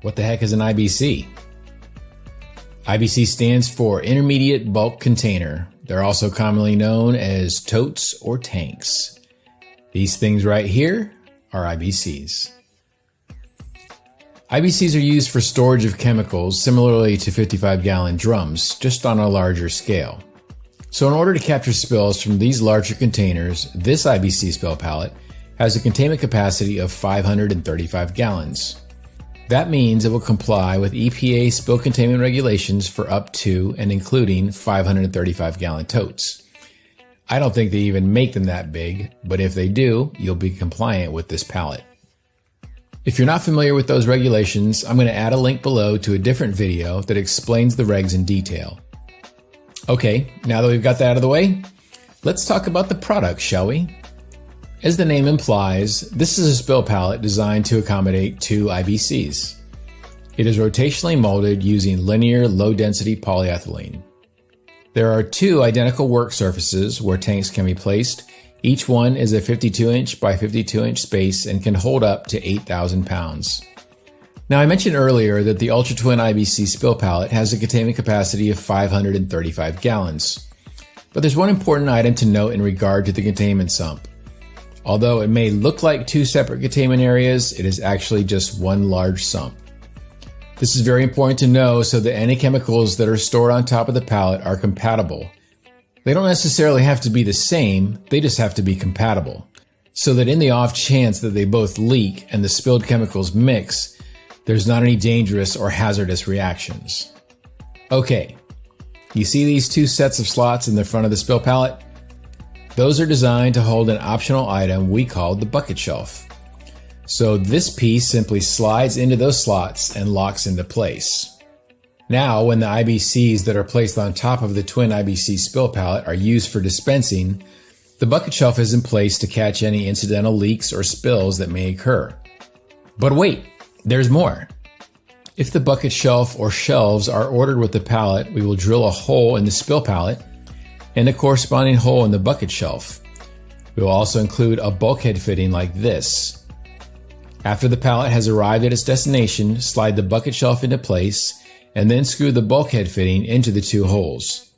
What the heck is an IBC? IBC stands for Intermediate Bulk Container. They're also commonly known as totes or tanks. These things right here are IBCs. IBCs are used for storage of chemicals similarly to 55-gallon drums, just on a larger scale. So in order to capture spills from these larger containers, this IBC spill pallet has a containment capacity of 535 gallons. That means it will comply with EPA spill containment regulations for up to and including 535-gallon totes. I don't think they even make them that big, but if they do, you'll be compliant with this pallet. If you're not familiar with those regulations, I'm going to add a link below to a different video that explains the regs in detail. Okay, now that we've got that out of the way, let's talk about the product, shall we? As the name implies, this is a spill pallet designed to accommodate two IBCs. It is rotationally molded using linear low-density polyethylene. There are two identical work surfaces where tanks can be placed. Each one is a 52-inch by 52-inch space and can hold up to 8,000 pounds. Now, I mentioned earlier that the Ultra Twin IBC spill pallet has a containment capacity of 535 gallons. But there's one important item to note in regard to the containment sump. Although it may look like two separate containment areas, it is actually just one large sump. This is very important to know so that any chemicals that are stored on top of the pallet are compatible. They don't necessarily have to be the same, they just have to be compatible. So that in the off chance that they both leak and the spilled chemicals mix, there's not any dangerous or hazardous reactions. Okay, you see these two sets of slots in the front of the spill pallet? Those are designed to hold an optional item we call the bucket shelf. So this piece simply slides into those slots and locks into place. Now, when the IBCs that are placed on top of the twin IBC spill pallet are used for dispensing, the bucket shelf is in place to catch any incidental leaks or spills that may occur. But wait, there's more. If the bucket shelf or shelves are ordered with the pallet, we will drill a hole in the spill pallet and a corresponding hole in the bucket shelf. We will also include a bulkhead fitting like this. After the pallet has arrived at its destination, slide the bucket shelf into place and then screw the bulkhead fitting into the two holes.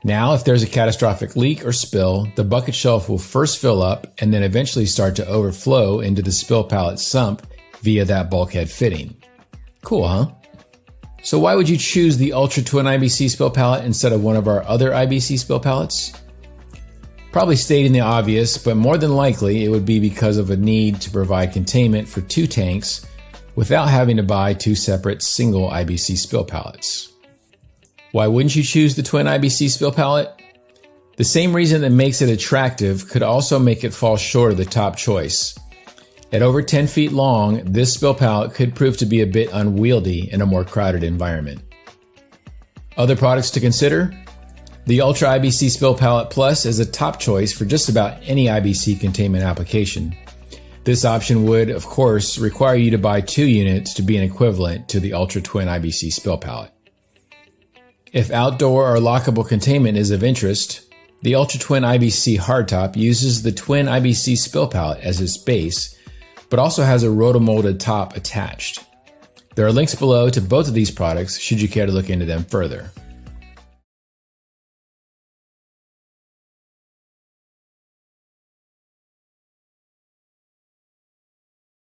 Now, if there's a catastrophic leak or spill, the bucket shelf will first fill up and then eventually start to overflow into the spill pallet sump via that bulkhead fitting. Cool, huh? So why would you choose the Ultra Twin IBC spill pallet instead of one of our other IBC spill pallets? Probably stating the obvious, but more than likely it would be because of a need to provide containment for two tanks without having to buy two separate single IBC spill pallets. Why wouldn't you choose the Twin IBC spill pallet? The same reason that makes it attractive could also make it fall short of the top choice. At over 10 feet long, this spill pallet could prove to be a bit unwieldy in a more crowded environment. Other products to consider? The Ultra-IBC Spill Pallet Plus is a top choice for just about any IBC containment application. This option would, of course, require you to buy 2 units to be an equivalent to the Ultra Twin IBC Spill Pallet. If outdoor or lockable containment is of interest, the Ultra Twin IBC Hardtop uses the Twin IBC Spill Pallet as its base, but also has a rotomolded top attached. There are links below to both of these products should you care to look into them further.